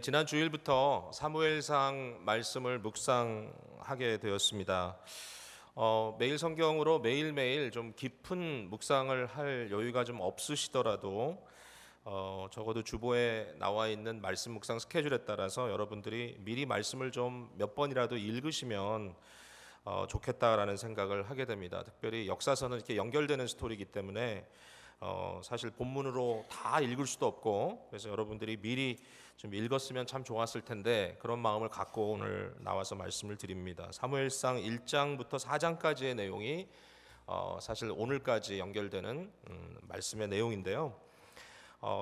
지난 주일부터 사무엘상 말씀을 묵상하게 되었습니다. 매일 성경으로 매일매일 좀 깊은 묵상을 할 여유가 좀 없으시더라도 적어도 주보에 나와 있는 말씀 묵상 스케줄에 따라서 여러분들이 미리 말씀을 좀 몇 번이라도 읽으시면 좋겠다라는 생각을 하게 됩니다. 특별히 역사서는 이렇게 연결되는 스토리이기 때문에 사실 본문으로 다 읽을 수도 없고, 그래서 여러분들이 미리 좀 읽었으면 참 좋았을 텐데 그런 마음을 갖고 오늘 나와서 말씀을 드립니다. 사무엘상 1장부터 4장까지의 내용이 사실 오늘까지 연결되는 말씀의 내용인데요.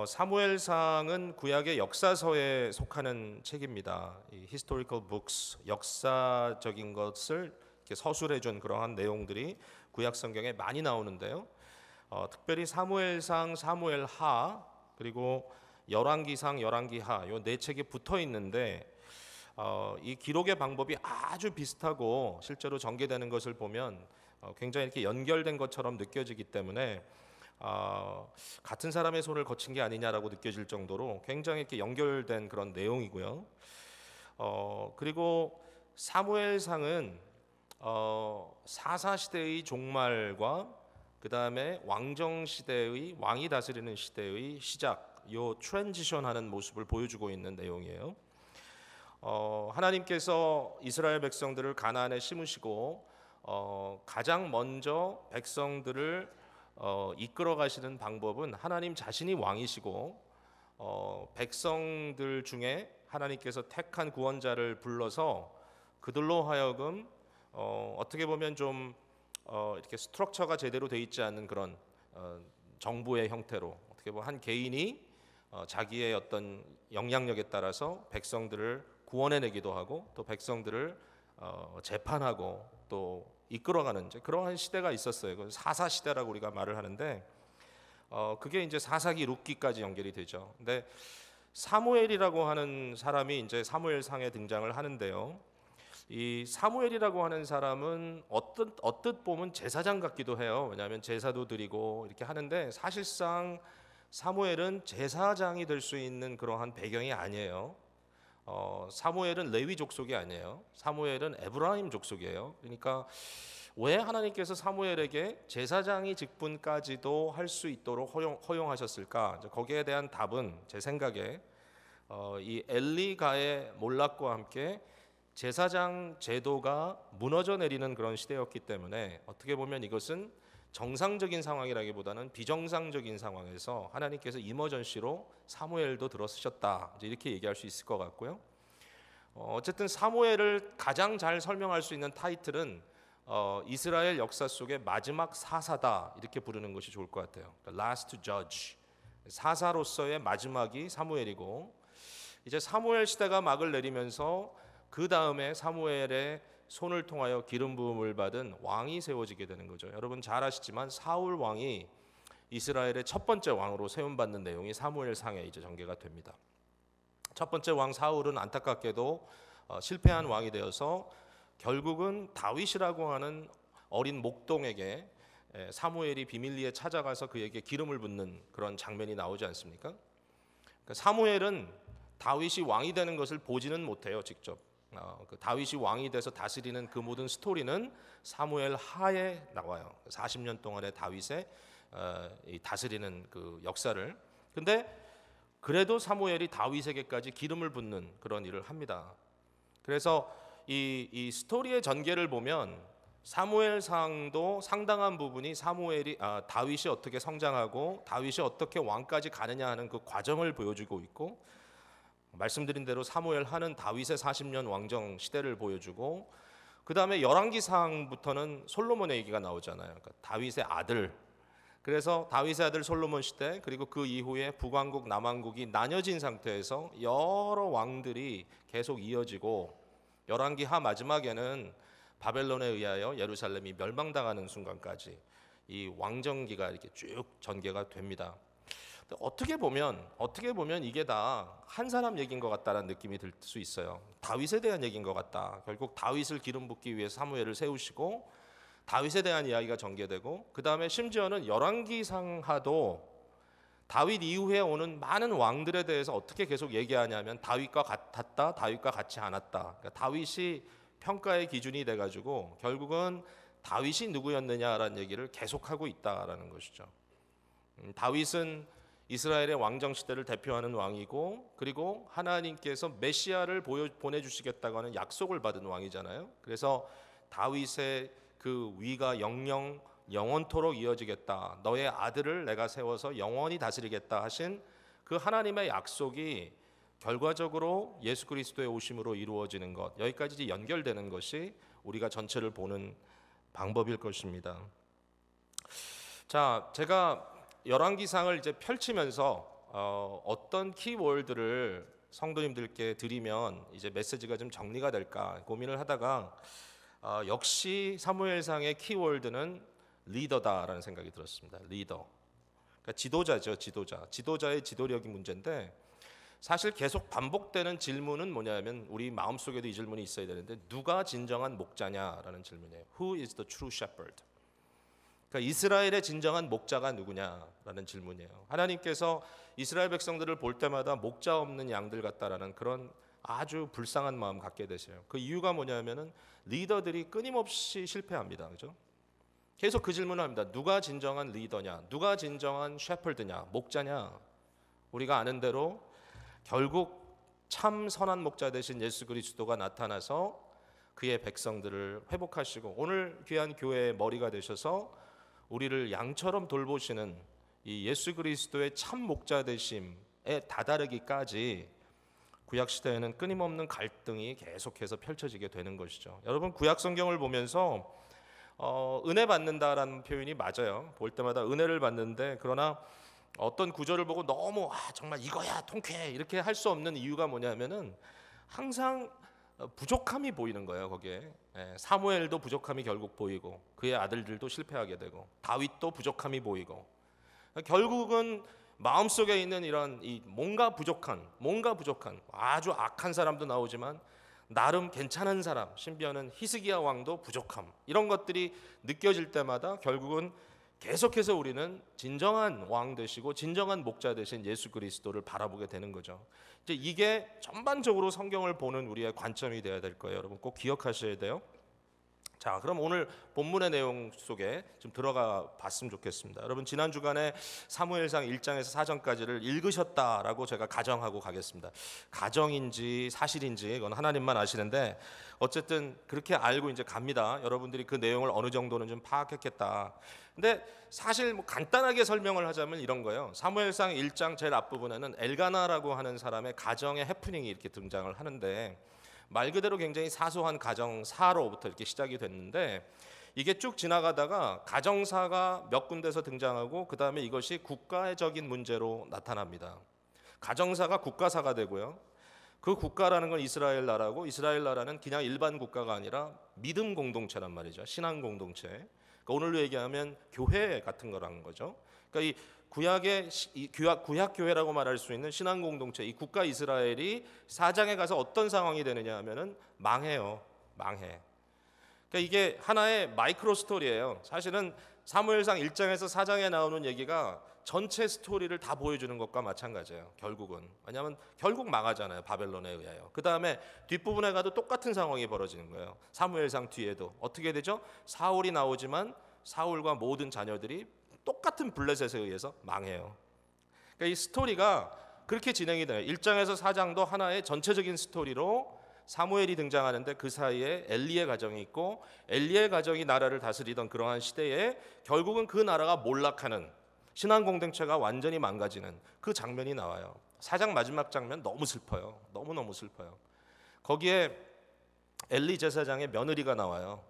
사무엘상은 구약의 역사서에 속하는 책입니다. 이 historical books, 역사적인 것을 이렇게 서술해 준 그러한 내용들이 구약 성경에 많이 나오는데요. 특별히 사무엘상, 사무엘하, 그리고 열왕기상, 열왕기하 요 네 책이 붙어 있는데 이 기록의 방법이 아주 비슷하고 실제로 전개되는 것을 보면 굉장히 이렇게 연결된 것처럼 느껴지기 때문에 같은 사람의 손을 거친 게 아니냐라고 느껴질 정도로 굉장히 이렇게 연결된 그런 내용이고요. 그리고 사무엘상은 사사 시대의 종말과 그 다음에 왕정 시대의 왕이 다스리는 시대의 시작, 요 트랜지션하는 모습을 보여주고 있는 내용이에요. 하나님께서 이스라엘 백성들을 가나안에 심으시고 가장 먼저 백성들을 이끌어 가시는 방법은 하나님 자신이 왕이시고 백성들 중에 하나님께서 택한 구원자를 불러서 그들로 하여금 어떻게 보면 좀 이렇게 스트럭처가 제대로 돼 있지 않는 그런 정부의 형태로 어떻게 보면 한 개인이 자기의 어떤 영향력에 따라서 백성들을 구원해내기도 하고 또 백성들을 재판하고 또 이끌어가는 이제 그러한 시대가 있었어요. 사사 시대라고 우리가 말을 하는데 그게 이제 사사기 룻기까지 연결이 되죠. 근데 사무엘이라고 하는 사람이 이제 사무엘상에 등장을 하는데요. 이 사무엘이라고 하는 사람은 어뜻 보면 제사장 같기도 해요. 왜냐하면 제사도 드리고 이렇게 하는데 사실상 사무엘은 제사장이 될 수 있는 그러한 배경이 아니에요. 사무엘은 레위 족속이 아니에요. 사무엘은 에브라임 족속이에요. 그러니까 왜 하나님께서 사무엘에게 제사장이 직분까지도 할 수 있도록 허용하셨을까? 거기에 대한 답은 제 생각에 이 엘리가의 몰락과 함께 제사장 제도가 무너져 내리는 그런 시대였기 때문에 어떻게 보면 이것은 정상적인 상황이라기보다는 비정상적인 상황에서 하나님께서 이머전시로 사무엘도 들어쓰셨다, 이렇게 얘기할 수 있을 것 같고요. 어쨌든 사무엘을 가장 잘 설명할 수 있는 타이틀은 이스라엘 역사 속의 마지막 사사다, 이렇게 부르는 것이 좋을 것 같아요. Last Judge, 사사로서의 마지막이 사무엘이고, 이제 사무엘 시대가 막을 내리면서 그 다음에 사무엘의 손을 통하여 기름 부음을 받은 왕이 세워지게 되는 거죠. 여러분 잘 아시지만 사울 왕이 이스라엘의 첫 번째 왕으로 세움받는 내용이 사무엘상에 이제 전개가 됩니다. 첫 번째 왕 사울은 안타깝게도 실패한 왕이 되어서 결국은 다윗이라고 하는 어린 목동에게 사무엘이 비밀리에 찾아가서 그에게 기름을 붓는 그런 장면이 나오지 않습니까? 그러니까 사무엘은 다윗이 왕이 되는 것을 보지는 못해요, 직접. 그 다윗이 왕이 돼서 다스리는 그 모든 스토리는 사무엘 하에 나와요. 40년 동안의 다윗의 이 다스리는 그 역사를. 근데 그래도 사무엘이 다윗에게까지 기름을 붓는 그런 일을 합니다. 그래서 이 스토리의 전개를 보면 사무엘상도 상당한 부분이 다윗이 어떻게 성장하고 다윗이 어떻게 왕까지 가느냐 하는 그 과정을 보여주고 있고, 말씀드린 대로 사무엘하는 다윗의 40년 왕정 시대를 보여주고, 그 다음에 열왕기상부터는 솔로몬의 얘기가 나오잖아요. 그러니까 다윗의 아들. 그래서 다윗의 아들 솔로몬 시대, 그리고 그 이후에 북왕국 남왕국이 나뉘어진 상태에서 여러 왕들이 계속 이어지고, 열왕기하 마지막에는 바벨론에 의하여 예루살렘이 멸망당하는 순간까지 이 왕정기가 이렇게 쭉 전개가 됩니다. 어떻게 보면 이게 다 한 사람 얘기인 것 같다라는 느낌이 들 수 있어요. 다윗에 대한 얘기인 것 같다. 결국 다윗을 기름 붓기 위해 사무엘을 세우시고 다윗에 대한 이야기가 전개되고, 그 다음에 심지어는 열왕기상하도 다윗 이후에 오는 많은 왕들에 대해서 어떻게 계속 얘기하냐면 다윗과 같았다, 다윗과 같지 않았다. 그러니까 다윗이 평가의 기준이 돼가지고 결국은 다윗이 누구였느냐라는 얘기를 계속하고 있다라는 것이죠. 다윗은 이스라엘의 왕정 시대를 대표하는 왕이고, 그리고 하나님께서 메시아를 보내주시겠다고 하는 약속을 받은 왕이잖아요. 그래서 다윗의 그 위가 영원토록 이어지겠다, 너의 아들을 내가 세워서 영원히 다스리겠다 하신 그 하나님의 약속이 결과적으로 예수 그리스도의 오심으로 이루어지는 것, 여기까지 연결되는 것이 우리가 전체를 보는 방법일 것입니다. 자, 제가 열왕기상을 이제 펼치면서 어떤 키워드를 성도님들께 드리면 이제 메시지가 좀 정리가 될까 고민을 하다가 역시 사무엘상의 키워드는 리더다라는 생각이 들었습니다. 리더. 그러니까 지도자죠, 지도자. 지도자의 지도력이 문제인데, 사실 계속 반복되는 질문은 뭐냐면 우리 마음속에도 이 질문이 있어야 되는데, 누가 진정한 목자냐라는 질문이에요. Who is the true shepherd? 그러니까 이스라엘의 진정한 목자가 누구냐라는 질문이에요. 하나님께서 이스라엘 백성들을 볼 때마다 목자 없는 양들 같다라는 그런 아주 불쌍한 마음 갖게 되세요. 그 이유가 뭐냐면은 리더들이 끊임없이 실패합니다. 그죠? 계속 그 질문을 합니다. 누가 진정한 리더냐? 누가 진정한 셰퍼드냐? 목자냐? 우리가 아는 대로 결국 참 선한 목자 되신 예수 그리스도가 나타나서 그의 백성들을 회복하시고 오늘 귀한 교회의 머리가 되셔서 우리를 양처럼 돌보시는 이 예수 그리스도의 참 목자 되심에 다다르기까지 구약 시대에는 끊임없는 갈등이 계속해서 펼쳐지게 되는 것이죠. 여러분, 구약 성경을 보면서 은혜 받는다라는 표현이 맞아요. 볼 때마다 은혜를 받는데, 그러나 어떤 구절을 보고 너무 정말 이거야 통쾌해 이렇게 할 수 없는 이유가 뭐냐면은 항상 부족함이 보이는 거예요. 거기에 사무엘도 부족함이 결국 보이고, 그의 아들들도 실패하게 되고, 다윗도 부족함이 보이고, 결국은 마음속에 있는 이런 뭔가 부족한 아주 악한 사람도 나오지만 나름 괜찮은 사람, 심지어는 히스기야 왕도 부족함, 이런 것들이 느껴질 때마다 결국은 계속해서 우리는 진정한 왕 되시고 진정한 목자 되신 예수 그리스도를 바라보게 되는 거죠. 이제 이게 전반적으로 성경을 보는 우리의 관점이 되어야 될 거예요. 여러분 꼭 기억하셔야 돼요. 자, 그럼 오늘 본문의 내용 속에 좀 들어가 봤으면 좋겠습니다. 여러분, 지난 주간에 사무엘상 1장에서 4장까지를 읽으셨다라고 제가 가정하고 가겠습니다. 가정인지 사실인지 이건 하나님만 아시는데, 어쨌든 그렇게 알고 이제 갑니다. 여러분들이 그 내용을 어느 정도는 좀 파악했겠다. 근데 사실 뭐 간단하게 설명을 하자면 이런 거예요. 사무엘상 1장 제일 앞부분에는 엘가나라고 하는 사람의 가정의 해프닝이 이렇게 등장을 하는데, 말 그대로 굉장히 사소한 가정사로부터 이렇게 시작이 됐는데, 이게 쭉 지나가다가 가정사가 몇 군데서 등장하고 그 다음에 이것이 국가적인 문제로 나타납니다. 가정사가 국가사가 되고요. 그 국가라는 건 이스라엘 나라고, 이스라엘 나라는 그냥 일반 국가가 아니라 믿음 공동체란 말이죠. 신앙 공동체. 그러니까 오늘로 얘기하면 교회 같은 거라는 거죠. 그러니까 이 구약의 구약 교회라고 말할 수 있는 신앙 공동체, 이 국가 이스라엘이 사장에 가서 어떤 상황이 되느냐 하면은 망해요. 망해. 그러니까 이게 하나의 마이크로 스토리예요. 사실은 사무엘상 1장에서 4장에 나오는 얘기가 전체 스토리를 다 보여주는 것과 마찬가지예요. 결국은. 왜냐하면 결국 망하잖아요. 바벨론에 의하여. 그 다음에 뒷부분에 가도 똑같은 상황이 벌어지는 거예요. 사무엘상 뒤에도 어떻게 되죠? 사울이 나오지만 사울과 모든 자녀들이 똑같은 블레셋에 의해서 망해요. 그러니까 이 스토리가 그렇게 진행이 돼요. 1장에서 4장도 하나의 전체적인 스토리로 사무엘이 등장하는데, 그 사이에 엘리의 가정이 있고, 엘리의 가정이 나라를 다스리던 그러한 시대에 결국은 그 나라가 몰락하는, 신앙 공동체가 완전히 망가지는 그 장면이 나와요. 4장 마지막 장면 너무 슬퍼요. 너무너무 슬퍼요. 거기에 엘리 제사장의 며느리가 나와요.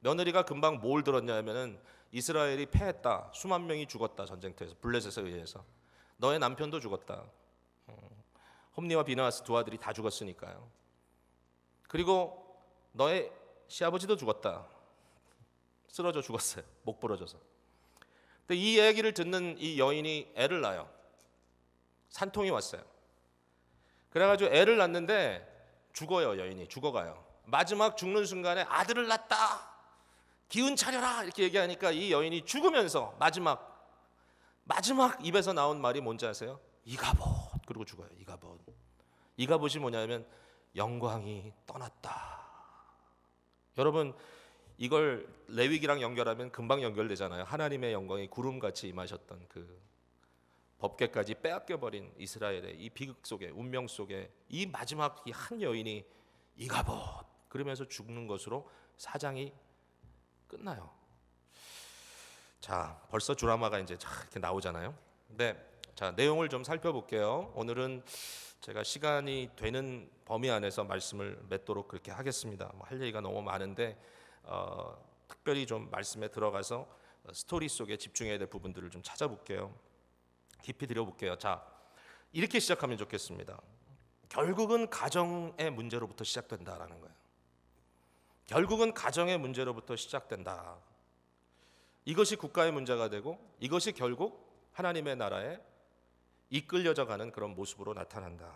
며느리가 금방 뭘 들었냐 하면은 이스라엘이 패했다. 수만 명이 죽었다. 전쟁터에서 블레셋에 의해서. 너의 남편도 죽었다. 홈리와 비느하스 두 아들이 다 죽었으니까요. 그리고 너의 시아버지도 죽었다. 쓰러져 죽었어요. 목 부러져서. 근데 이 얘기를 듣는 이 여인이 애를 낳아요. 산통이 왔어요. 그래가지고 애를 낳는데 죽어요. 여인이 죽어가요. 마지막 죽는 순간에 아들을 낳았다. 기운 차려라 이렇게 얘기하니까 이 여인이 죽으면서 마지막 마지막 입에서 나온 말이 뭔지 아세요? 이가봇. 그러고 죽어요. 이가봇. 이가봇이 뭐냐면 영광이 떠났다. 여러분, 이걸 레위기랑 연결하면 금방 연결되잖아요. 하나님의 영광이 구름같이 임하셨던 그 법궤까지 빼앗겨버린 이스라엘의 이 비극 속에, 운명 속에 이 마지막 이 한 여인이 이가봇 그러면서 죽는 것으로 사장이 끝나요. 자, 벌써 드라마가 이제 이렇게 나오잖아요. 근데 자, 내용을 좀 살펴볼게요. 오늘은 제가 시간이 되는 범위 안에서 말씀을 맺도록 그렇게 하겠습니다. 할 얘기가 너무 많은데 특별히 좀 말씀에 들어가서 스토리 속에 집중해야 될 부분들을 좀 찾아볼게요. 깊이 들여볼게요. 자, 이렇게 시작하면 좋겠습니다. 결국은 가정의 문제로부터 시작된다라는 거예요. 결국은 가정의 문제로부터 시작된다. 이것이 국가의 문제가 되고 이것이 결국 하나님의 나라에 이끌려져가는 그런 모습으로 나타난다.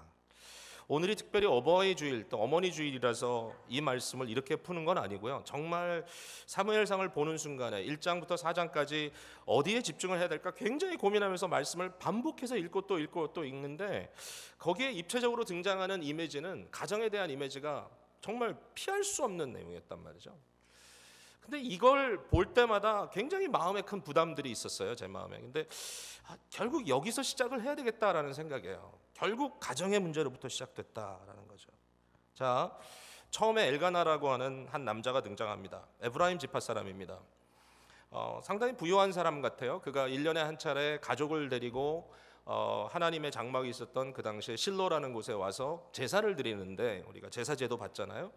오늘이 특별히 어버이 주일 또 어머니 주일이라서 이 말씀을 이렇게 푸는 건 아니고요. 정말 사무엘상을 보는 순간에 1장부터 4장까지 어디에 집중을 해야 될까 굉장히 고민하면서 말씀을 반복해서 읽고 또 읽는데 거기에 입체적으로 등장하는 이미지는 가정에 대한 이미지가 정말 피할 수 없는 내용이었단 말이죠. 근데 이걸 볼 때마다 굉장히 마음에 큰 부담들이 있었어요, 제 마음에. 근데 결국 여기서 시작을 해야 되겠다라는 생각이에요. 결국 가정의 문제로부터 시작됐다라는 거죠. 자, 처음에 엘가나라고 하는 한 남자가 등장합니다. 에브라임 지파 사람입니다. 상당히 부유한 사람 같아요. 그가 1년에 한 차례 가족을 데리고 하나님의 장막이 있었던 그 당시에 실로라는 곳에 와서 제사를 드리는데 우리가 제사제도 받잖아요.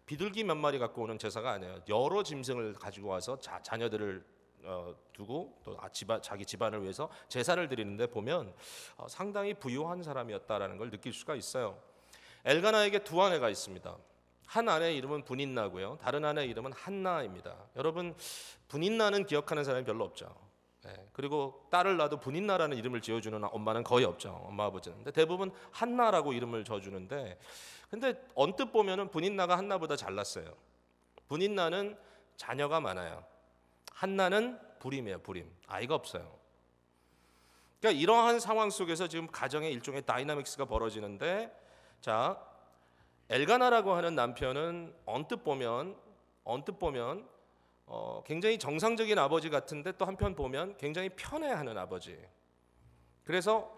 비둘기 몇 마리 갖고 오는 제사가 아니에요. 여러 짐승을 가지고 와서 자녀들을 두고 또 자기 집안을 위해서 제사를 드리는데 보면 상당히 부유한 사람이었다라는 걸 느낄 수가 있어요. 엘가나에게 두 아내가 있습니다. 한 아내의 이름은 분인나고요. 다른 아내의 이름은 한나입니다. 여러분, 분인나는 기억하는 사람이 별로 없죠. 네. 그리고 딸을 낳아도 분인나라는 이름을 지어주는 엄마는 거의 없죠. 엄마 아버지는. 근데 대부분 한나라고 이름을 져주는데 근데 언뜻 보면은 분인나가 한나보다 잘났어요. 분인나는 자녀가 많아요. 한나는 불임이에요. 불임. 아이가 없어요. 그러니까 이러한 상황 속에서 지금 가정의 일종의 다이나믹스가 벌어지는데 자, 엘가나라고 하는 남편은 언뜻 보면 굉장히 정상적인 아버지 같은데 또 한편 보면 굉장히 편애하는 아버지. 그래서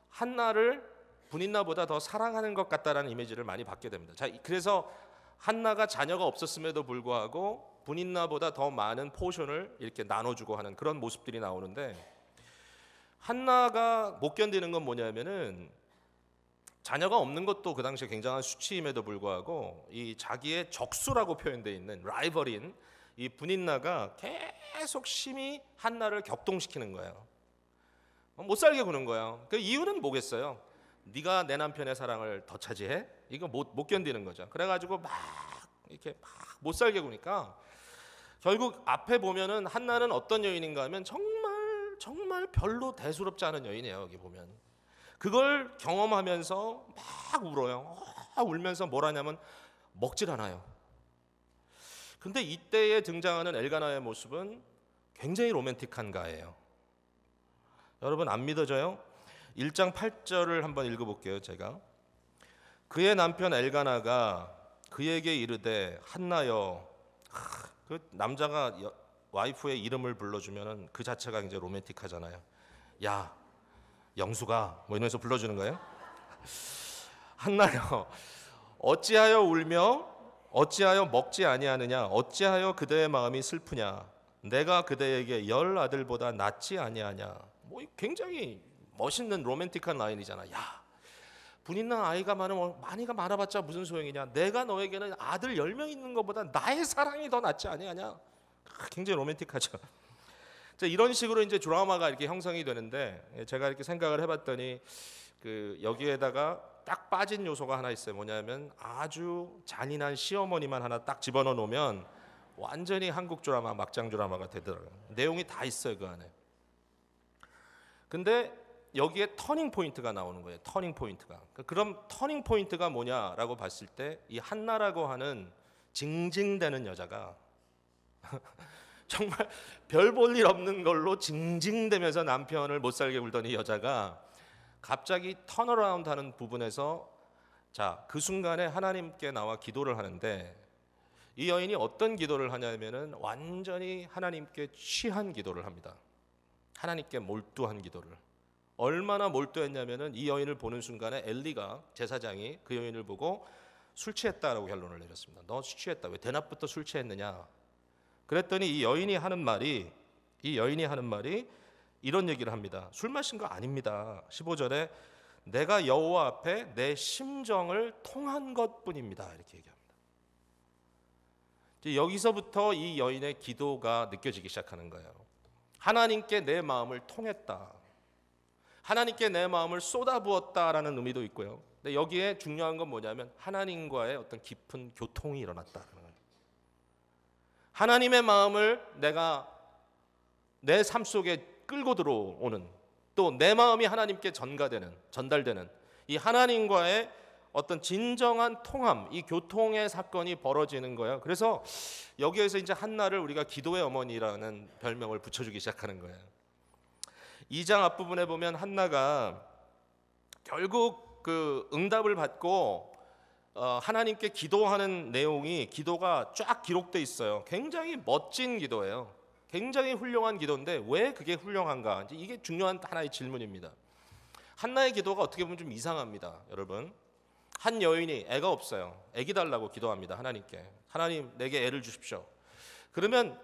한나를 분인나보다 더 사랑하는 것 같다라는 이미지를 많이 받게 됩니다. 자, 그래서 한나가 자녀가 없었음에도 불구하고 분인나보다 더 많은 포션을 이렇게 나눠주고 하는 그런 모습들이 나오는데 한나가 못 견디는 건 뭐냐면은 자녀가 없는 것도 그 당시에 굉장한 수치임에도 불구하고 이 자기의 적수라고 표현되어 있는 라이벌인 이 분인나가 계속 심히 한나를 격동시키는 거예요. 못 살게 구는 거예요. 그 이유는 뭐겠어요? 네가 내 남편의 사랑을 더 차지해? 이거 못 견디는 거죠. 그래가지고 막 이렇게 막 못 살게 구니까 결국 앞에 보면은 한나는 어떤 여인인가 하면 정말 별로 대수롭지 않은 여인이에요. 여기 보면 그걸 경험하면서 막 울어요. 울면서 뭘 하냐면 먹질 않아요. 근데 이때에 등장하는 엘가나의 모습은 굉장히 로맨틱한 가예요. 여러분 안 믿어져요? 1장 8절을 한번 읽어볼게요. 제가 그의 남편 엘가나가 그에게 이르되 한나여, 그 남자가 와이프의 이름을 불러주면은 그 자체가 굉장히 로맨틱하잖아요. 야 영수가 뭐 이러면서 불러주는 거예요. 한나여 어찌하여 울며 어찌하여 먹지 아니하느냐 어찌하여 그대의 마음이 슬프냐 내가 그대에게 10 아들보다 낫지 아니하냐. 뭐 굉장히 멋있는 로맨틱한 라인이잖아. 야 분인나 아이가 많이가 많아봤자 무슨 소용이냐. 내가 너에게는 아들 10명 있는 것보다 나의 사랑이 더 낫지 아니하냐. 굉장히 로맨틱하죠. 자, 이런 식으로 이제 드라마가 이렇게 형성이 되는데 제가 이렇게 생각을 해봤더니 그 여기에다가 딱 빠진 요소가 하나 있어요. 뭐냐면 아주 잔인한 시어머니만 하나 딱 집어넣어 놓으면 완전히 한국 드라마 막장 드라마가 되더라고요. 내용이 다 있어요 그 안에. 근데 여기에 터닝 포인트가 나오는 거예요. 터닝 포인트가. 그럼 터닝 포인트가 뭐냐라고 봤을 때 이 한나라고 하는 징징대는 여자가 정말 별 볼 일 없는 걸로 징징대면서 남편을 못 살게 굴던 이 여자가 갑자기 턴어라운드 하는 부분에서 자, 그 순간에 하나님께 나와 기도를 하는데 이 여인이 어떤 기도를 하냐면은 완전히 하나님께 취한 기도를 합니다. 하나님께 몰두한 기도를. 얼마나 몰두했냐면은 이 여인을 보는 순간에 엘리가 제사장이 그 여인을 보고 술 취했다라고 결론을 내렸습니다. 너 술 취했다. 왜 대낮부터 술 취했느냐? 그랬더니 이 여인이 하는 말이 이런 얘기를 합니다. 술 마신 거 아닙니다. 15절에 내가 여호와 앞에 내 심정을 통한 것뿐입니다. 이렇게 얘기합니다. 여기서부터 이 여인의 기도가 느껴지기 시작하는 거예요. 하나님께 내 마음을 통했다. 하나님께 내 마음을 쏟아부었다라는 의미도 있고요. 근데 여기에 중요한 건 뭐냐면 하나님과의 어떤 깊은 교통이 일어났다는 거예요. 하나님의 마음을 내가 내 삶 속에 끌고 들어오는, 또 내 마음이 하나님께 전달되는 이 하나님과의 어떤 진정한 통함, 이 교통의 사건이 벌어지는 거예요. 그래서 여기에서 이제 한나를 우리가 기도의 어머니라는 별명을 붙여주기 시작하는 거예요. 2장 앞부분에 보면 한나가 결국 그 응답을 받고 하나님께 기도하는 내용이, 기도가 쫙 기록돼 있어요. 굉장히 멋진 기도예요. 굉장히 훌륭한 기도인데 왜 그게 훌륭한가? 이게 중요한 하나의 질문입니다. 한나의 기도가 어떻게 보면 좀 이상합니다, 여러분. 한 여인이 애가 없어요. 애기 달라고 기도합니다, 하나님께. 하나님, 내게 애를 주십시오. 그러면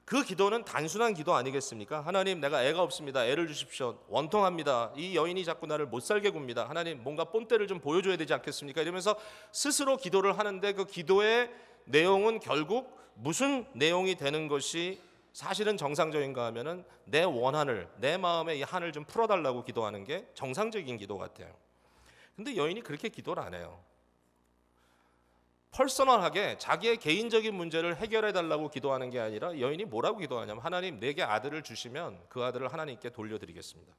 그 기도는 단순한 기도 아니겠습니까? 하나님, 내가 애가 없습니다. 애를 주십시오. 원통합니다. 이 여인이 자꾸 나를 못 살게 굽니다. 하나님, 뭔가 본때를 좀 보여줘야 되지 않겠습니까? 이러면서 스스로 기도를 하는데 그 기도의 내용은 결국 무슨 내용이 되는 것이 사실은 정상적인가 하면은 내 원한을, 내 마음의 이 한을 좀 풀어달라고 기도하는 게 정상적인 기도 같아요. 근데 여인이 그렇게 기도를 안 해요. 퍼스널하게 자기의 개인적인 문제를 해결해 달라고 기도하는 게 아니라 여인이 뭐라고 기도하냐면 하나님, 내게 아들을 주시면 그 아들을 하나님께 돌려드리겠습니다.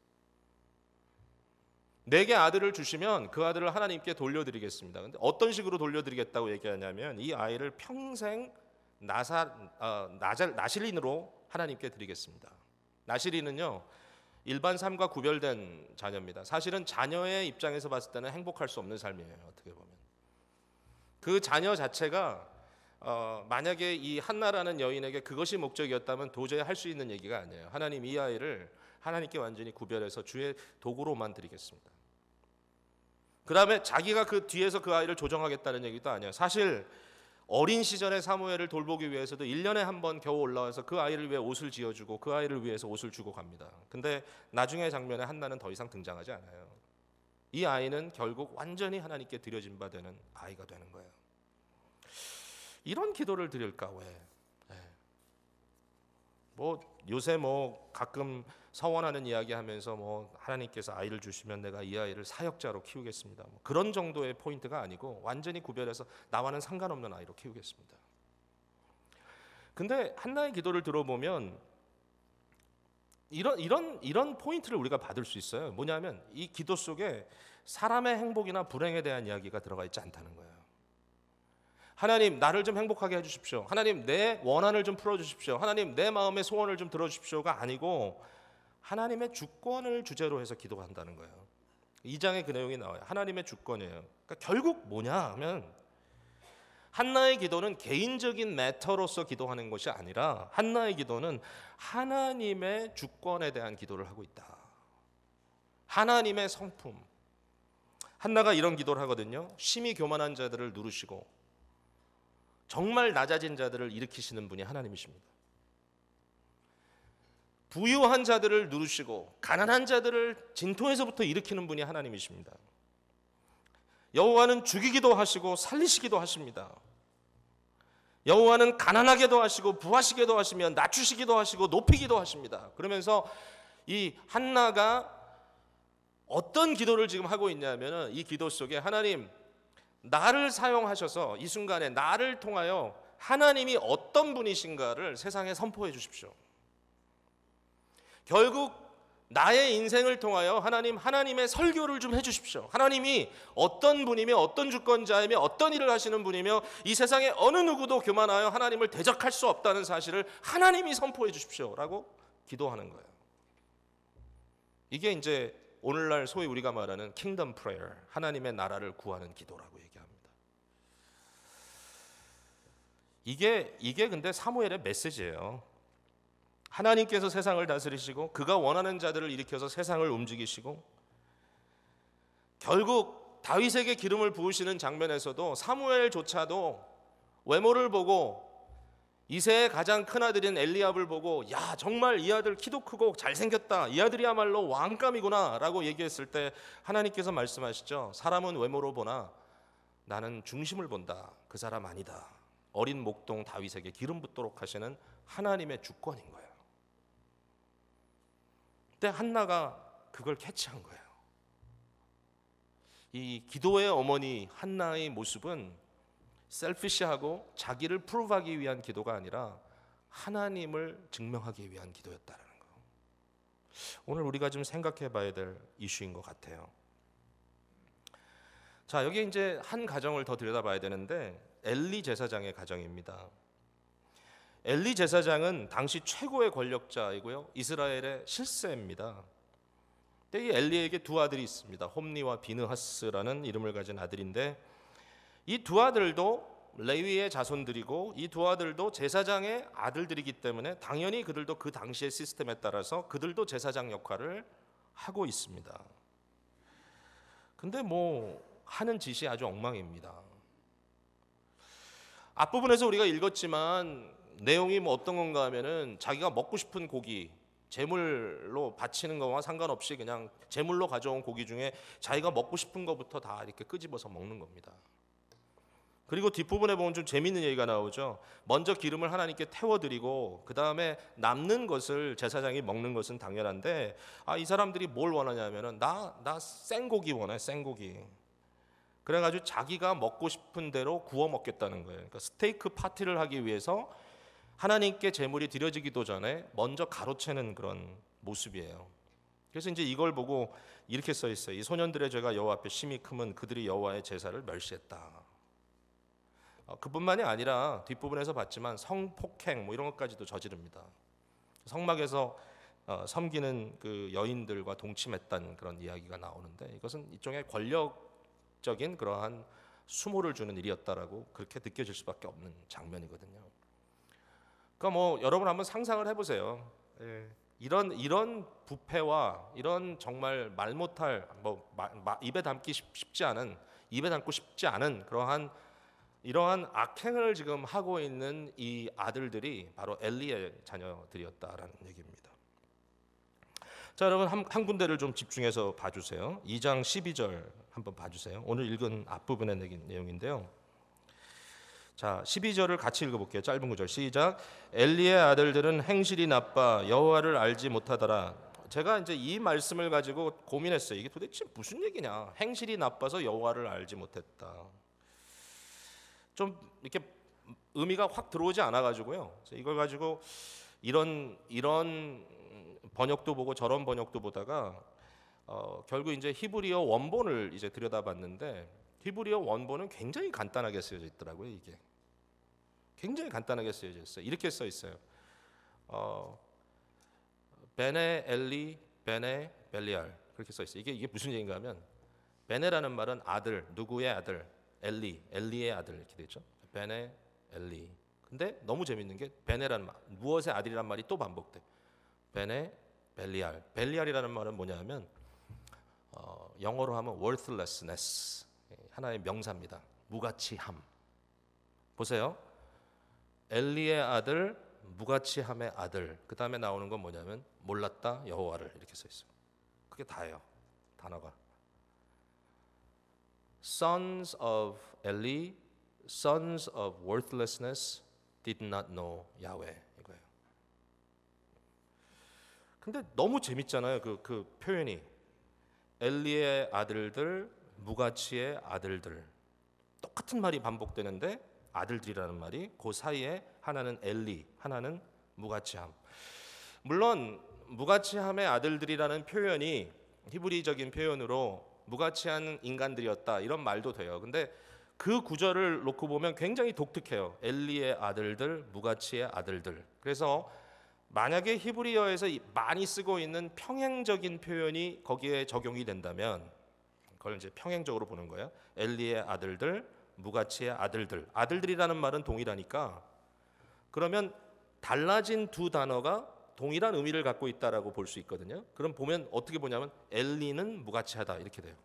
내게 아들을 주시면 그 아들을 하나님께 돌려드리겠습니다. 근데 어떤 식으로 돌려드리겠다고 얘기하냐면 이 아이를 평생 나실인으로 하나님께 드리겠습니다. 나실인은요, 일반 삶과 구별된 자녀입니다. 사실은 자녀의 입장에서 봤을 때는 행복할 수 없는 삶이에요, 어떻게 보면. 그 자녀 자체가 만약에 이 한나라는 여인에게 그것이 목적이었다면 도저히 할 수 있는 얘기가 아니에요. 하나님, 이 아이를 하나님께 완전히 구별해서 주의 도구로만 드리겠습니다. 그 다음에 자기가 그 뒤에서 그 아이를 조정하겠다는 얘기도 아니에요. 사실 어린 시절의 사무엘을 돌보기 위해서도 1년에 한 번 겨우 올라와서 그 아이를 위해 옷을 지어주고 그 아이를 위해서 옷을 주고 갑니다. 근데 나중에 장면에 한나는 더 이상 등장하지 않아요. 이 아이는 결국 완전히 하나님께 드려진 바 되는 아이가 되는 거예요. 이런 기도를 드릴까 왜? 요새 가끔 서원하는 이야기하면서 하나님께서 아이를 주시면 내가 이 아이를 사역자로 키우겠습니다. 그런 정도의 포인트가 아니고 완전히 구별해서 나와는 상관없는 아이로 키우겠습니다. 근데 한나의 기도를 들어보면 이런 포인트를 우리가 받을 수 있어요. 뭐냐면 이 기도 속에 사람의 행복이나 불행에 대한 이야기가 들어가 있지 않다는 거예요. 하나님, 나를 좀 행복하게 해주십시오. 하나님, 내 원한을 좀 풀어주십시오. 하나님, 내 마음의 소원을 좀 들어주십시오가 아니고 하나님의 주권을 주제로 해서 기도한다는 거예요. 2장에 그 내용이 나와요. 하나님의 주권이에요. 그러니까 결국 뭐냐 하면 한나의 기도는 개인적인 매터로서 기도하는 것이 아니라 한나의 기도는 하나님의 주권에 대한 기도를 하고 있다. 하나님의 성품. 한나가 이런 기도를 하거든요. 심히 교만한 자들을 누르시고 정말 낮아진 자들을 일으키시는 분이 하나님이십니다. 부유한 자들을 누르시고 가난한 자들을 진토에서부터 일으키는 분이 하나님이십니다. 여호와는 죽이기도 하시고 살리시기도 하십니다. 여호와는 가난하게도 하시고 부하시게도 하시며 낮추시기도 하시고 높이기도 하십니다. 그러면서 이 한나가 어떤 기도를 지금 하고 있냐면 이 기도 속에 하나님, 나를 사용하셔서 이 순간에 나를 통하여 하나님이 어떤 분이신가를 세상에 선포해 주십시오. 결국 나의 인생을 통하여 하나님의 설교를 좀 해주십시오. 하나님이 어떤 분이며 어떤 주권자이며 어떤 일을 하시는 분이며 이 세상에 어느 누구도 교만하여 하나님을 대적할 수 없다는 사실을 하나님이 선포해 주십시오 라고 기도하는 거예요. 이게 이제 오늘날 소위 우리가 말하는 킹덤 프레이어, 하나님의 나라를 구하는 기도라고 얘기합니다. 이게 근데 사무엘의 메시지예요. 하나님께서 세상을 다스리시고 그가 원하는 자들을 일으켜서 세상을 움직이시고 결국 다윗에게 기름을 부으시는 장면에서도 사무엘조차도 외모를 보고 이새의 가장 큰 아들인 엘리압을 보고 야 정말 이 아들 키도 크고 잘생겼다, 이 아들이야말로 왕감이구나 라고 얘기했을 때 하나님께서 말씀하시죠. 사람은 외모로 보나 나는 중심을 본다. 그 사람 아니다. 어린 목동 다윗에게 기름 붓도록 하시는 하나님의 주권인 거예요. 그때 한나가 그걸 캐치한 거예요. 이 기도의 어머니 한나의 모습은 셀피시하고 자기를 프루브하기 위한 기도가 아니라 하나님을 증명하기 위한 기도였다는 거. 오늘 우리가 좀 생각해 봐야 될 이슈인 것 같아요. 자, 여기 이제 한 가정을 더 들여다봐야 되는데 엘리 제사장의 가정입니다. 엘리 제사장은 당시 최고의 권력자이고요, 이스라엘의 실세입니다. 이 엘리에게 두 아들이 있습니다. 홈니와 비느하스라는 이름을 가진 아들인데 이 두 아들도 레위의 자손들이고 이 두 아들도 제사장의 아들들이기 때문에 당연히 그들도 그 당시의 시스템에 따라서 그들도 제사장 역할을 하고 있습니다. 근데 뭐 하는 짓이 아주 엉망입니다. 앞부분에서 우리가 읽었지만 내용이 뭐 어떤 건가 하면은 자기가 먹고 싶은 고기, 제물로 바치는 거와 상관없이 그냥 제물로 가져온 고기 중에 자기가 먹고 싶은 것부터 다 이렇게 끄집어서 먹는 겁니다. 그리고 뒷부분에 보면 좀 재미있는 얘기가 나오죠. 먼저 기름을 하나님께 태워드리고 그 다음에 남는 것을 제사장이 먹는 것은 당연한데 이 사람들이 뭘 원하냐면은 나 생고기 원해, 생고기. 그래가지고 자기가 먹고 싶은 대로 구워 먹겠다는 거예요. 그러니까 스테이크 파티를 하기 위해서 하나님께 제물이 드려지기도 전에 먼저 가로채는 그런 모습이에요. 그래서 이제 이걸 보고 이렇게 써 있어요. 이 소년들의 죄가 여호와 앞에 심히 크면 그들이 여호와의 제사를 멸시했다. 그뿐만이 아니라 뒷부분에서 봤지만 성폭행 뭐 이런 것까지도 저지릅니다. 성막에서 섬기는 그 여인들과 동침했다는 그런 이야기가 나오는데 이것은 일종의 권력적인 그러한 수모를 주는 일이었다라고 그렇게 느껴질 수밖에 없는 장면이거든요. 그러니까 뭐 여러분 한번 상상을 해보세요. 이런 부패와 이런 정말 말 못할 입에 담고 싶지 않은 이러한 악행을 지금 하고 있는 이 아들들이 바로 엘리의 자녀들이었다라는 얘기입니다. 자, 여러분 한 군데를 좀 집중해서 봐주세요. 2장 12절 한번 봐주세요. 오늘 읽은 앞부분의 내용인데요. 자, 12절을 같이 읽어볼게요. 짧은 구절 시작. 엘리의 아들들은 행실이 나빠 여호와를 알지 못하더라. 제가 이제 이 말씀을 가지고 고민했어요. 이게 도대체 무슨 얘기냐? 행실이 나빠서 여호와를 알지 못했다. 좀 이렇게 의미가 확 들어오지 않아가지고요. 이걸 가지고 이런 번역도 보고 저런 번역도 보다가 결국 이제 히브리어 원본을 이제 들여다봤는데 히브리어 원본은 굉장히 간단하게 쓰여져 있더라고요. 이게 굉장히 간단하게 쓰여져 있어요. 이렇게 써 있어요. 베네 엘리 베네 벨리알 그렇게 써 있어요. 이게 무슨 얘기인가 하면 베네라는 말은 아들, 누구의 아들, 엘리의 아들 이렇게 되죠. 베네 엘리. 근데 너무 재밌는 게 베네라는 말, 무엇의 아들이란 말이 또 반복돼. 베네 벨리알. 벨리알이라는 말은 뭐냐면 영어로 하면 worthlessness, 하나의 명사입니다. 무가치함. 보세요. 엘리의 아들, 무가치함의 아들. 그 다음에 나오는 건 뭐냐면 몰랐다 여호와를 이렇게 써 있어요. 그게 다예요. 단어가. Sons of Eli, sons of worthlessness, did not know Yahweh 이거예요. 근데 너무 재밌잖아요. 그 표현이. 엘리의 아들들, 무가치의 아들들. 똑같은 말이 반복되는데 아들들이라는 말이 그 사이에 하나는 엘리, 하나는 무가치함. 물론 무가치함의 아들들이라는 표현이 히브리적인 표현으로 무가치한 인간들이었다 이런 말도 돼요. 근데 그 구절을 놓고 보면 굉장히 독특해요. 엘리의 아들들, 무가치의 아들들. 그래서 만약에 히브리어에서 많이 쓰고 있는 평행적인 표현이 거기에 적용이 된다면 그걸 이제 평행적으로 보는 거예요. 엘리의 아들들, 무가치의 아들들. 아들들이라는 말은 동일하니까 그러면 달라진 두 단어가 동일한 의미를 갖고 있다라고 볼 수 있거든요. 그럼 보면 어떻게 보냐면 엘리는 무가치하다 이렇게 돼요.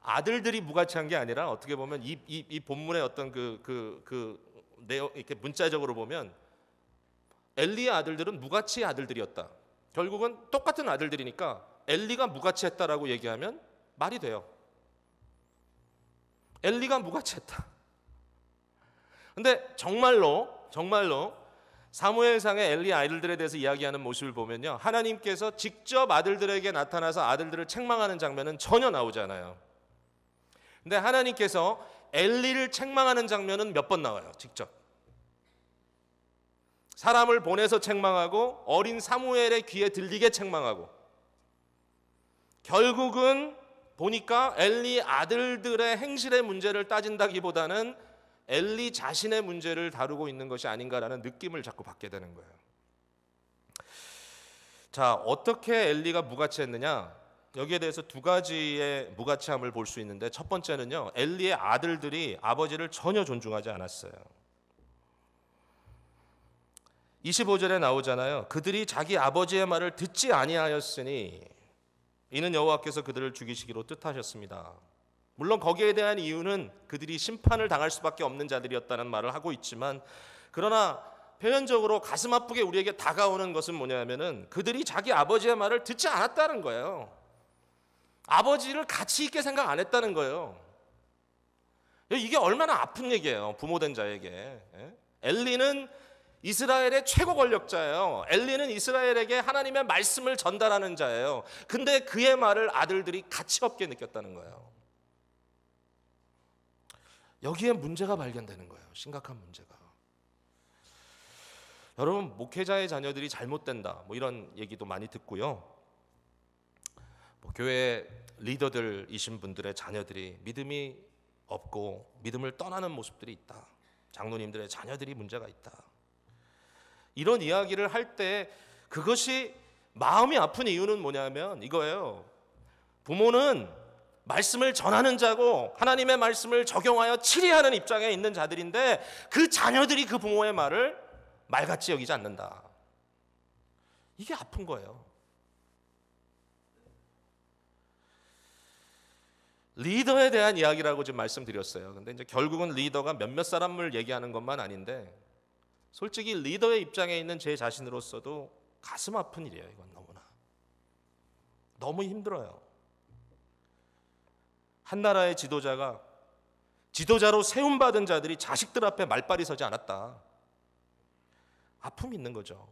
아들들이 무가치한 게 아니라 어떻게 보면 이 본문의 어떤 그 내용 이렇게 문자적으로 보면 엘리의 아들들은 무가치의 아들들이었다. 결국은 똑같은 아들들이니까 엘리가 무가치했다라고 얘기하면 말이 돼요. 엘리가 무가치했다. 근데 정말로 사무엘상의 엘리 아들들에 대해서 이야기하는 모습을 보면요, 하나님께서 직접 아들들에게 나타나서 아들들을 책망하는 장면은 전혀 나오지 않아요. 근데 하나님께서 엘리를 책망하는 장면은 몇 번 나와요. 직접 사람을 보내서 책망하고 어린 사무엘의 귀에 들리게 책망하고, 결국은 보니까 엘리 아들들의 행실의 문제를 따진다기보다는 엘리 자신의 문제를 다루고 있는 것이 아닌가라는 느낌을 자꾸 받게 되는 거예요. 자, 어떻게 엘리가 무가치했느냐? 여기에 대해서 두 가지의 무가치함을 볼 수 있는데, 첫 번째는요, 엘리의 아들들이 아버지를 전혀 존중하지 않았어요. 25절에 나오잖아요. 그들이 자기 아버지의 말을 듣지 아니하였으니 이는 여호와께서 그들을 죽이시기로 뜻하셨습니다. 물론 거기에 대한 이유는 그들이 심판을 당할 수밖에 없는 자들이었다는 말을 하고 있지만, 그러나 표현적으로 가슴 아프게 우리에게 다가오는 것은 뭐냐면은 그들이 자기 아버지의 말을 듣지 않았다는 거예요. 아버지를 가치 있게 생각 안 했다는 거예요. 이게 얼마나 아픈 얘기예요, 부모된 자에게. 엘리는 이스라엘의 최고 권력자예요. 엘리는 이스라엘에게 하나님의 말씀을 전달하는 자예요. 근데 그의 말을 아들들이 가치 없게 느꼈다는 거예요. 여기에 문제가 발견되는 거예요. 심각한 문제가. 여러분, 목회자의 자녀들이 잘못된다 뭐 이런 얘기도 많이 듣고요. 교회 리더들이신 분들의 자녀들이 믿음이 없고 믿음을 떠나는 모습들이 있다. 장로님들의 자녀들이 문제가 있다. 이런 이야기를 할 때 그것이 마음이 아픈 이유는 뭐냐면 이거예요. 부모는 말씀을 전하는 자고 하나님의 말씀을 적용하여 치리하는 입장에 있는 자들인데 그 자녀들이 그 부모의 말을 말같이 여기지 않는다. 이게 아픈 거예요. 리더에 대한 이야기라고 지금 말씀드렸어요. 근데 이제 결국은 리더가 몇몇 사람을 얘기하는 것만 아닌데, 솔직히 리더의 입장에 있는 제 자신으로서도 가슴 아픈 일이에요. 이건 너무 힘들어요. 한 나라의 지도자가 지도자로 세움받은 자들이 자식들 앞에 말빨이 서지 않았다. 아픔이 있는 거죠.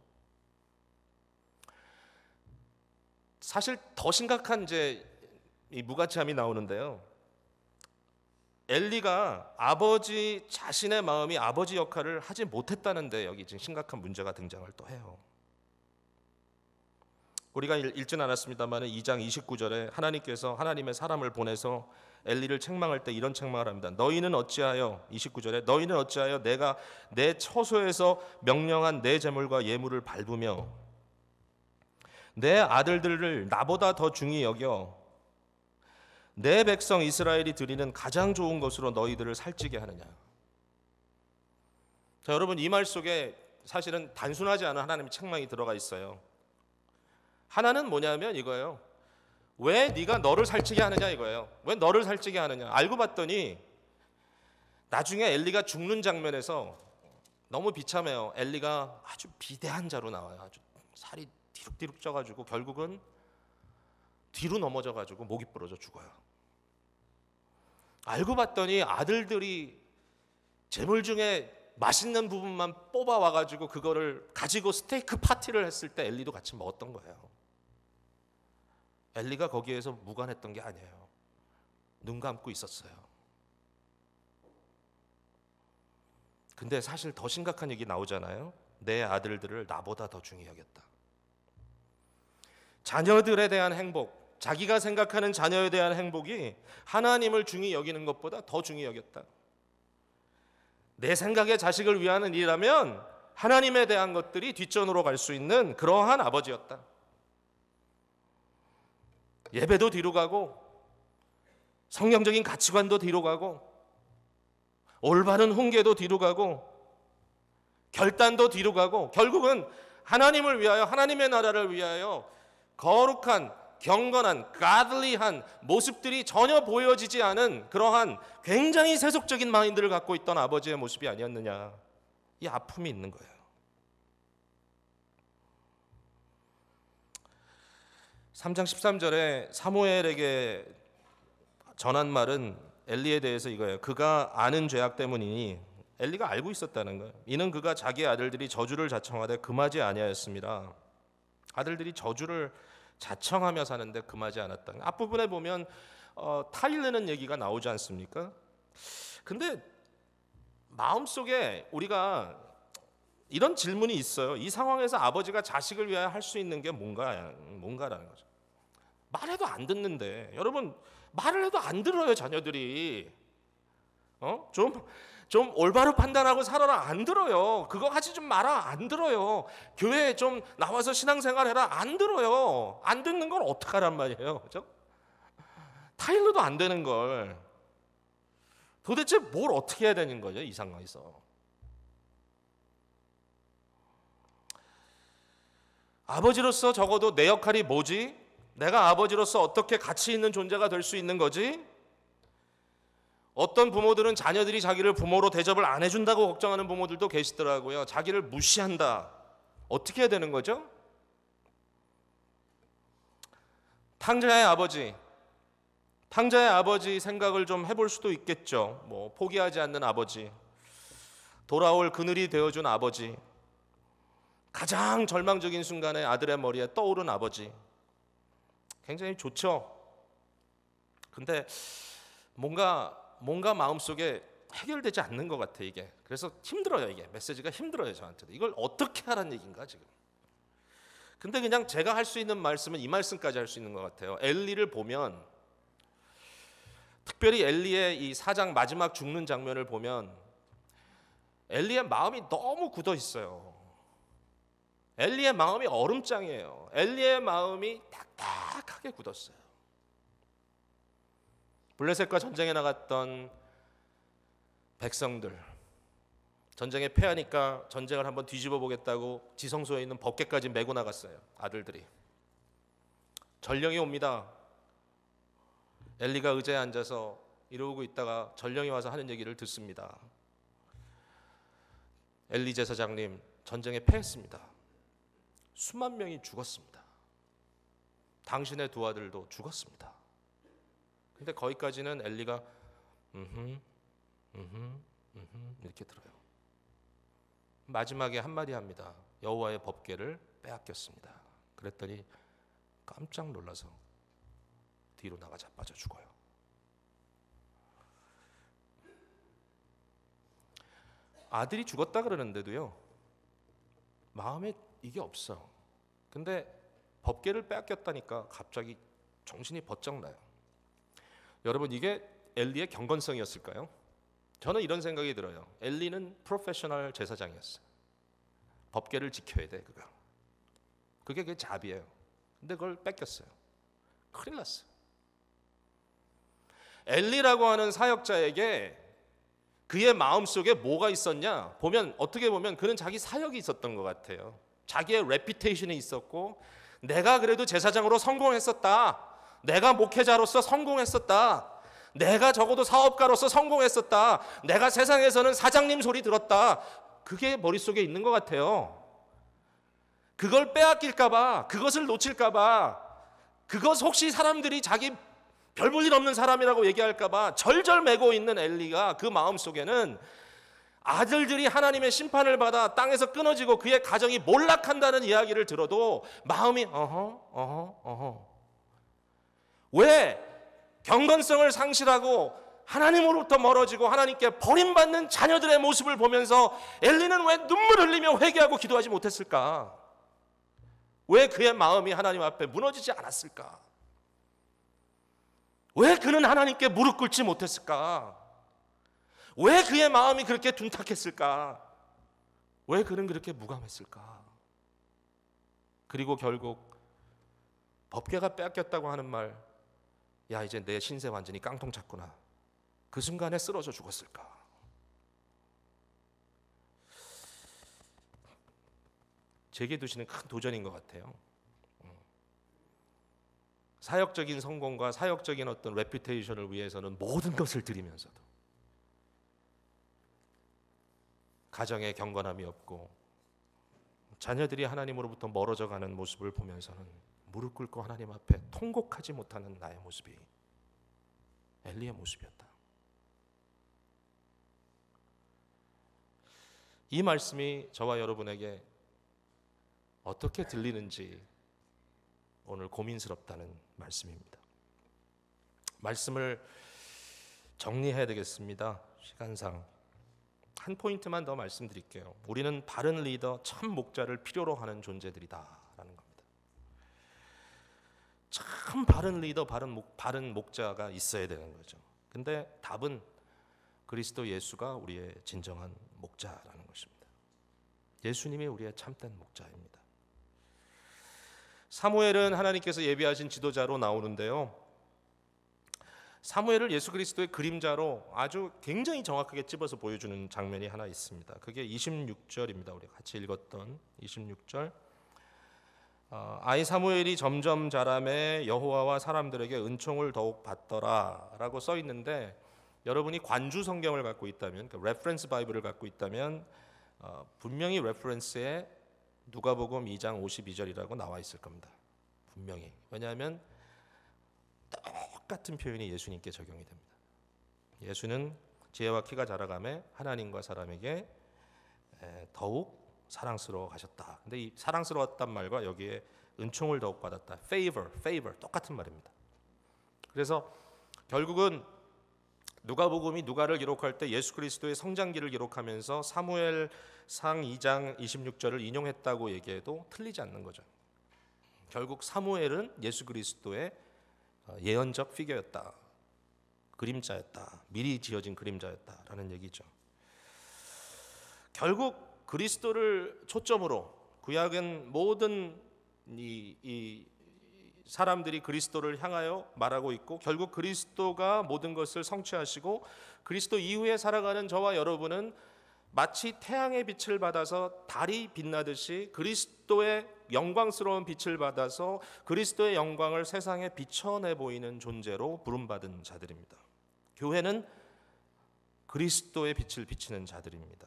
사실 더 심각한 이제 이 무가치함이 나오는데요. 엘리가 아버지 자신의 마음이 아버지 역할을 하지 못했다는데 여기 지금 심각한 문제가 등장을 또 해요. 우리가 읽진 않았습니다만 2장 29절에 하나님께서 하나님의 사람을 보내서 엘리를 책망할 때 이런 책망을 합니다. 너희는 어찌하여 29절에 너희는 어찌하여 내가 내 처소에서 명령한 내 제물과 예물을 밟으며 내 아들들을 나보다 더 중히 여겨 내 백성 이스라엘이 드리는 가장 좋은 것으로 너희들을 살찌게 하느냐. 자, 여러분, 이 말 속에 사실은 단순하지 않은 하나님의 책망이 들어가 있어요. 하나는 뭐냐면 이거예요. 왜 네가 너를 살찌게 하느냐 이거예요. 왜 너를 살찌게 하느냐. 알고 봤더니 나중에 엘리가 죽는 장면에서 너무 비참해요. 엘리가 아주 비대한 자로 나와요. 아주 살이 디룩디룩 쪄가지고 결국은 뒤로 넘어져가지고 목이 부러져 죽어요. 알고 봤더니 아들들이 재물 중에 맛있는 부분만 뽑아와가지고 그거를 가지고 스테이크 파티를 했을 때 엘리도 같이 먹었던 거예요. 엘리가 거기에서 무관했던 게 아니에요. 눈 감고 있었어요. 근데 사실 더 심각한 얘기 나오잖아요. 내 아들들을 나보다 더 중히 여겼다. 자녀들에 대한 행복, 자기가 생각하는 자녀에 대한 행복이 하나님을 중히 여기는 것보다 더 중히 여겼다. 내 생각에 자식을 위하는 일이라면 하나님에 대한 것들이 뒷전으로 갈 수 있는 그러한 아버지였다. 예배도 뒤로 가고 성경적인 가치관도 뒤로 가고 올바른 훈계도 뒤로 가고 결단도 뒤로 가고 결국은 하나님을 위하여, 하나님의 나라를 위하여 거룩한, 경건한, godly한 모습들이 전혀 보여지지 않은 그러한 굉장히 세속적인 마인드를 갖고 있던 아버지의 모습이 아니었느냐. 이 아픔이 있는 거예요. (3장 13절에) 사무엘에게 전한 말은 엘리에 대해서 이거예요. 그가 아는 죄악 때문이니, 엘리가 알고 있었다는 거예요. 이는 그가 자기 아들들이 저주를 자청하되 금하지 아니하였습니다. 아들들이 저주를 자청하며 사는데 금하지 않았다. 앞부분에 보면 타일르는 얘기가 나오지 않습니까? 근데 마음속에 우리가 이런 질문이 있어요. 이 상황에서 아버지가 자식을 위하여 할 수 있는 게 뭔가라는 거죠. 말해도 안 듣는데, 여러분 말을 해도 안 들어요. 자녀들이 좀 올바로 판단하고 살아라, 안 들어요. 그거 하지 좀 마라, 안 들어요. 교회에 좀 나와서 신앙생활 해라, 안 들어요. 안 듣는 걸 어떡하란 말이에요. 그죠? 타일러도 안 되는 걸 도대체 뭘 어떻게 해야 되는 거죠, 이 상황에서? 아버지로서 적어도 내 역할이 뭐지? 내가 아버지로서 어떻게 가치 있는 존재가 될 수 있는 거지? 어떤 부모들은 자녀들이 자기를 부모로 대접을 안 해준다고 걱정하는 부모들도 계시더라고요. 자기를 무시한다. 어떻게 해야 되는 거죠? 탕자의 아버지 생각을 좀 해볼 수도 있겠죠. 포기하지 않는 아버지, 돌아올 그늘이 되어준 아버지, 가장 절망적인 순간에 아들의 머리에 떠오른 아버지, 굉장히 좋죠. 근데 뭔가 마음속에 해결되지 않는 것 같아, 이게. 그래서 힘들어요. 이게 메시지가 힘들어요, 저한테도. 이걸 어떻게 하라는 얘기인가 지금. 근데 그냥 제가 할 수 있는 말씀은 이 말씀까지 할 수 있는 것 같아요. 엘리를 보면, 특별히 엘리의 이 4장 마지막 죽는 장면을 보면 엘리의 마음이 너무 굳어 있어요. 엘리의 마음이 얼음장이에요. 엘리의 마음이 딱딱하게 굳었어요. 블레셋과 전쟁에 나갔던 백성들, 전쟁에 패하니까 전쟁을 한번 뒤집어 보겠다고 지성소에 있는 법궤까지 메고 나갔어요. 아들들이. 전령이 옵니다. 엘리가 의자에 앉아서 이러고 있다가 전령이 와서 하는 얘기를 듣습니다. 엘리 제사장님, 전쟁에 패했습니다. 수만 명이 죽었습니다. 당신의 두 아들도 죽었습니다. 근데 거기까지는 엘리가 이렇게 들어요. 마지막에 한마디 합니다. 여호와의 법궤를 빼앗겼습니다. 그랬더니 깜짝 놀라서 뒤로 나가 자빠져 죽어요. 아들이 죽었다 그러는데도요, 마음에 이게 없어. 근데 법궤를 빼앗겼다니까 갑자기 정신이 번쩍 나요. 여러분, 이게 엘리의 경건성이었을까요? 저는 이런 생각이 들어요. 엘리는 프로페셔널 제사장이었어요. 법궤를 지켜야 돼, 그거. 그게 잡이에요. 근데 그걸 뺏겼어요. 큰일 났어요. 엘리라고 하는 사역자에게 그의 마음속에 뭐가 있었냐? 어떻게 보면 그는 자기 사역이 있었던 것 같아요. 자기의 레피테이션이 있었고, 내가 그래도 제사장으로 성공했었다. 내가 목회자로서 성공했었다. 내가 적어도 사업가로서 성공했었다. 내가 세상에서는 사장님 소리 들었다. 그게 머릿속에 있는 것 같아요. 그걸 빼앗길까 봐, 그것을 놓칠까 봐, 그것 혹시 사람들이 자기 별 볼 일 없는 사람이라고 얘기할까 봐 절절매고 있는 엘리가 그 마음속에는 아들들이 하나님의 심판을 받아 땅에서 끊어지고 그의 가정이 몰락한다는 이야기를 들어도 마음이 왜 경건성을 상실하고 하나님으로부터 멀어지고 하나님께 버림받는 자녀들의 모습을 보면서 엘리는 왜 눈물 흘리며 회개하고 기도하지 못했을까? 왜 그의 마음이 하나님 앞에 무너지지 않았을까? 왜 그는 하나님께 무릎 꿇지 못했을까? 왜 그의 마음이 그렇게 둔탁했을까? 왜 그는 그렇게 무감했을까? 그리고 결국 법궤가 뺏겼다고 하는 말, 야 이제 내 신세 완전히 깡통 찼구나. 그 순간에 쓰러져 죽었을까? 제게 두시는 큰 도전인 것 같아요. 사역적인 성공과 사역적인 어떤 레퓨테이션을 위해서는 모든 것을 드리면서도 가정에 경건함이 없고 자녀들이 하나님으로부터 멀어져 가는 모습을 보면서는 무릎 꿇고 하나님 앞에 통곡하지 못하는 나의 모습이 엘리의 모습이었다. 이 말씀이 저와 여러분에게 어떻게 들리는지 오늘 고민스럽다는 말씀입니다. 말씀을 정리해야 되겠습니다. 시간상 한 포인트만 더 말씀드릴게요. 우리는 바른 리더, 참 목자를 필요로 하는 존재들이다라는 겁니다. 참 바른 리더, 바른 목자가 있어야 되는 거죠. 근데 답은 그리스도 예수가 우리의 진정한 목자라는 것입니다. 예수님이 우리의 참된 목자입니다. 사무엘은 하나님께서 예비하신 지도자로 나오는데요. 사무엘을 예수 그리스도의 그림자로 아주 굉장히 정확하게 찝어서 보여주는 장면이 하나 있습니다. 그게 26절입니다. 우리 같이 읽었던 26절. 아이 사무엘이 점점 자라매 여호와와 사람들에게 은총을 더욱 받더라라고 써 있는데, 여러분이 관주 성경을 갖고 있다면, 그 레퍼런스 바이블을 갖고 있다면 분명히 레퍼런스에 누가복음 2장 52절이라고 나와 있을 겁니다. 분명히. 왜냐하면 똑같은 표현이 예수님께 적용이 됩니다. 예수는 지혜와 키가 자라가며 하나님과 사람에게 더욱 사랑스러워 가셨다. 근데 이 사랑스러웠단 말과 여기에 은총을 더욱 받았다. favor 똑같은 말입니다. 그래서 결국은 누가복음이 누가를 기록할 때 예수 그리스도의 성장기를 기록하면서 사무엘상 2장 26절을 인용했다고 얘기해도 틀리지 않는 거죠. 결국 사무엘은 예수 그리스도의 예언적 피겨였다. 그림자였다. 미리 지어진 그림자였다라는 얘기죠. 결국 그리스도를 초점으로 구약은 모든 이 사람들이 그리스도를 향하여 말하고 있고, 결국 그리스도가 모든 것을 성취하시고 그리스도 이후에 살아가는 저와 여러분은 마치 태양의 빛을 받아서 달이 빛나듯이 그리스도의 영광스러운 빛을 받아서 그리스도의 영광을 세상에 비춰내 보이는 존재로 부름받은 자들입니다. 교회는 그리스도의 빛을 비치는 자들입니다.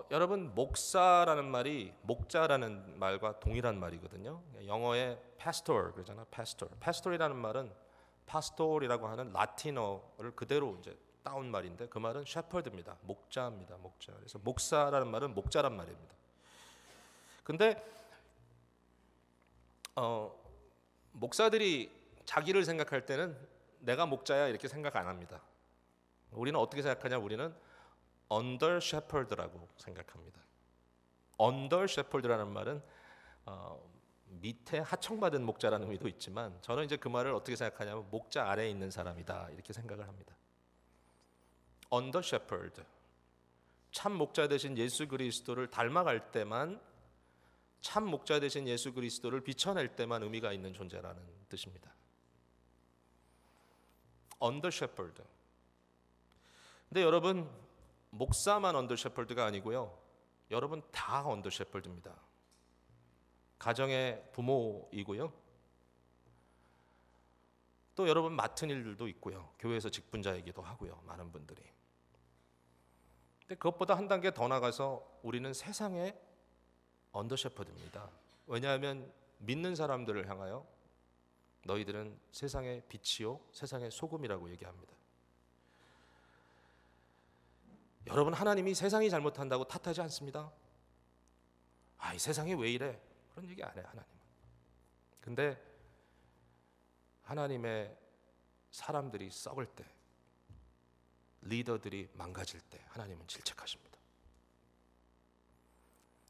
여러분, 목사라는 말이 목자라는 말과 동일한 말이거든요. 영어에 pastor 그러잖아. pastor이라는 말은 pastor이라고 하는 라틴어를 그대로 이제 따온 말인데, 그 말은 shepherd입니다. 목자입니다. 목자. 그래서 목사라는 말은 목자란 말입니다. 근데 목사들이 자기를 생각할 때는 내가 목자야 이렇게 생각 안 합니다. 우리는 어떻게 생각하냐? 우리는 under shepherd라고 생각합니다. under shepherd라는 말은 밑에 하청받은 목자라는 의미도 있지만, 저는 이제 그 말을 어떻게 생각하냐면 목자 아래에 있는 사람이다 이렇게 생각을 합니다. under shepherd, 참 목자 되신 예수 그리스도를 닮아갈 때만, 참 목자 되신 예수 그리스도를 비춰낼 때만 의미가 있는 존재라는 뜻입니다. under shepherd. 근데 여러분, 목사만 언더 셰퍼드가 아니고요. 여러분 다 언더 셰퍼드입니다. 가정의 부모이고요. 또 여러분 맡은 일들도 있고요. 교회에서 직분자이기도 하고요. 많은 분들이. 근데 그것보다 한 단계 더 나가서 우리는 세상의 언더 셰퍼드입니다. 왜냐하면 믿는 사람들을 향하여 너희들은 세상의 빛이요 세상의 소금이라고 얘기합니다. 여러분, 하나님이 세상이 잘못한다고 탓하지 않습니다. 이 세상이 왜 이래? 그런 얘기 안 해요, 하나님은. 근데 하나님의 사람들이 썩을 때, 리더들이 망가질 때 하나님은 질책하십니다.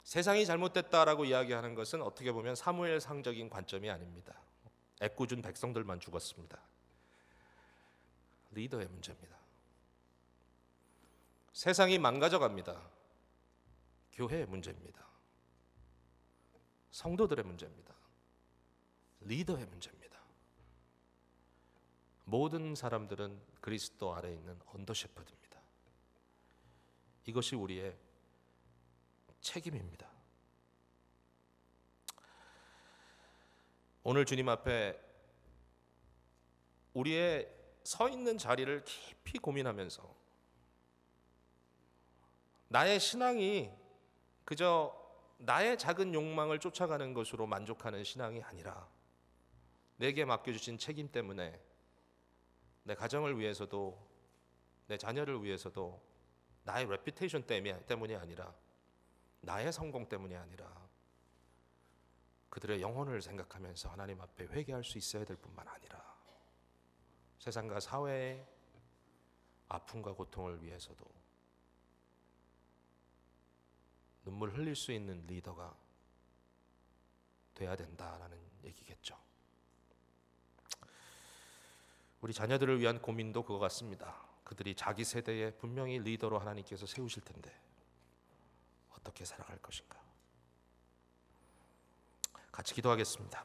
세상이 잘못됐다라고 이야기하는 것은 어떻게 보면 사무엘상적인 관점이 아닙니다. 애꿎은 백성들만 죽었습니다. 리더의 문제입니다. 세상이 망가져갑니다. 교회의 문제입니다. 성도들의 문제입니다. 리더의 문제입니다. 모든 사람들은 그리스도 아래에 있는 언더 셰퍼드입니다. 이것이 우리의 책임입니다. 오늘 주님 앞에 우리의 서 있는 자리를 깊이 고민하면서 나의 신앙이 그저 나의 작은 욕망을 쫓아가는 것으로 만족하는 신앙이 아니라 내게 맡겨주신 책임 때문에 내 가정을 위해서도 내 자녀를 위해서도 나의 레퓨테이션 때문이 아니라 나의 성공 때문이 아니라 그들의 영혼을 생각하면서 하나님 앞에 회개할 수 있어야 될 뿐만 아니라 세상과 사회의 아픔과 고통을 위해서도 눈물 흘릴 수 있는 리더가 돼야 된다라는 얘기겠죠. 우리 자녀들을 위한 고민도 그거 같습니다. 그들이 자기 세대에 분명히 리더로 하나님께서 세우실 텐데 어떻게 살아갈 것인가. 같이 기도하겠습니다.